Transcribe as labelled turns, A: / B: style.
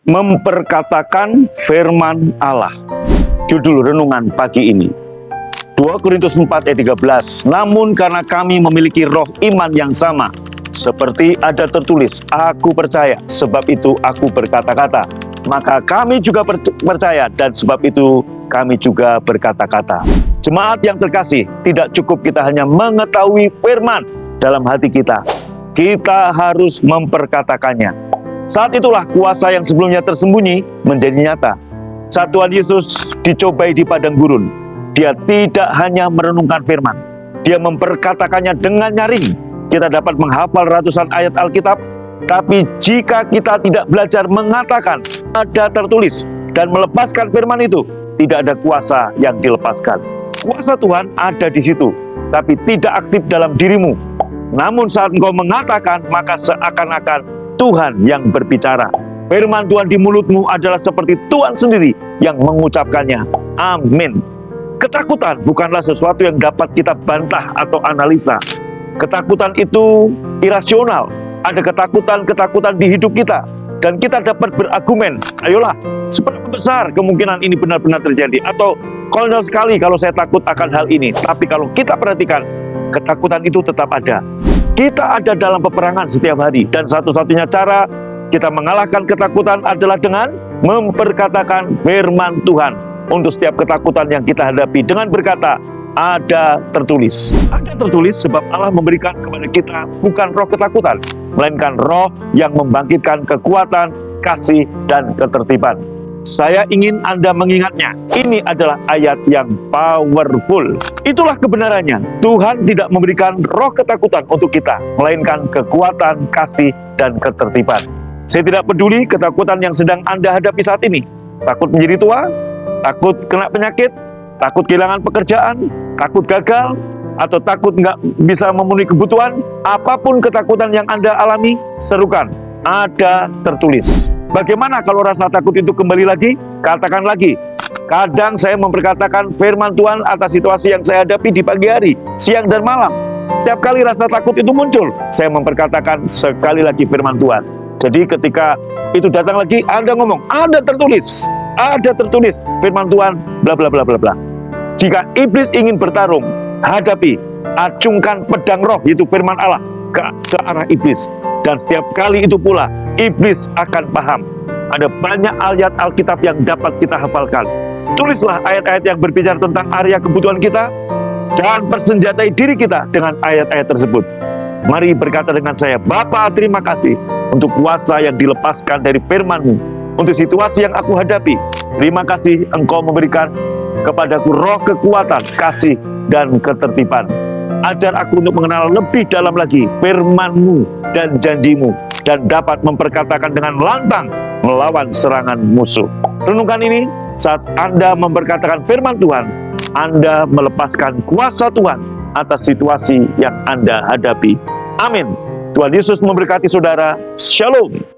A: Memperkatakan firman Allah. Judul renungan pagi ini 2 Korintus 4 ayat 13. Namun karena kami memiliki roh iman yang sama, seperti ada tertulis, aku percaya, sebab itu aku berkata-kata. Maka kami juga percaya, dan sebab itu kami juga berkata-kata. Jemaat yang terkasih, tidak cukup kita hanya mengetahui firman dalam hati kita. Kita harus memperkatakannya. Saat itulah kuasa yang sebelumnya tersembunyi menjadi nyata. Saat Tuhan Yesus dicobai di padang gurun, Dia tidak hanya merenungkan firman, Dia memperkatakannya dengan nyaring. Kita dapat menghafal ratusan ayat Alkitab, tapi jika kita tidak belajar mengatakan ada tertulis dan melepaskan firman itu, tidak ada kuasa yang dilepaskan. Kuasa Tuhan ada di situ, tapi tidak aktif dalam dirimu. Namun saat engkau mengatakan, maka seakan-akan Tuhan yang berbicara. Firman Tuhan di mulutmu adalah seperti Tuhan sendiri yang mengucapkannya. Amin. Ketakutan bukanlah sesuatu yang dapat kita bantah atau analisa. Ketakutan itu irasional. Ada ketakutan-ketakutan di hidup kita, dan kita dapat berargumen, ayolah, seberapa besar kemungkinan ini benar-benar terjadi, atau konyol sekali kalau saya takut akan hal ini. Tapi kalau kita perhatikan, ketakutan itu tetap ada. Kita ada dalam peperangan setiap hari, dan satu-satunya cara kita mengalahkan ketakutan adalah dengan memperkatakan firman Tuhan. Untuk setiap ketakutan yang kita hadapi, dengan berkata, ada tertulis. Ada tertulis sebab Allah memberikan kepada kita bukan roh ketakutan, melainkan roh yang membangkitkan kekuatan, kasih, dan ketertiban. Saya ingin Anda mengingatnya. Ini adalah ayat yang powerful. Itulah kebenarannya. Tuhan tidak memberikan roh ketakutan untuk kita, melainkan kekuatan, kasih, dan ketertiban. Saya tidak peduli ketakutan yang sedang Anda hadapi saat ini. Takut menjadi tua, takut kena penyakit, takut kehilangan pekerjaan, takut gagal, atau takut nggak bisa memenuhi kebutuhan. Apapun ketakutan yang Anda alami, serukan, ada tertulis. Bagaimana kalau rasa takut itu kembali lagi? Katakan lagi. Kadang saya memperkatakan firman Tuhan atas situasi yang saya hadapi di pagi hari, siang dan malam. Setiap kali rasa takut itu muncul, saya memperkatakan sekali lagi firman Tuhan. Jadi ketika itu datang lagi, Anda ngomong, ada tertulis firman Tuhan, bla bla bla bla bla. Jika iblis ingin bertarung, hadapi, acungkan pedang roh, yaitu firman Allah, ke arah iblis. Dan setiap kali itu pula, iblis akan paham. Ada banyak ayat Alkitab yang dapat kita hafalkan. Tulislah ayat-ayat yang berbicara tentang area kebutuhan kita, dan persenjatai diri kita dengan ayat-ayat tersebut. Mari berkata dengan saya, Bapa, terima kasih untuk kuasa yang dilepaskan dari firman-Mu, untuk situasi yang aku hadapi. Terima kasih Engkau memberikan kepadaku roh kekuatan, kasih, dan ketertiban. Ajar aku untuk mengenal lebih dalam lagi firman-Mu dan janji-Mu, dan dapat memperkatakan dengan lantang melawan serangan musuh. Renungkan ini, saat Anda memperkatakan firman Tuhan, Anda melepaskan kuasa Tuhan atas situasi yang Anda hadapi. Amin. Tuhan Yesus memberkati saudara. Shalom.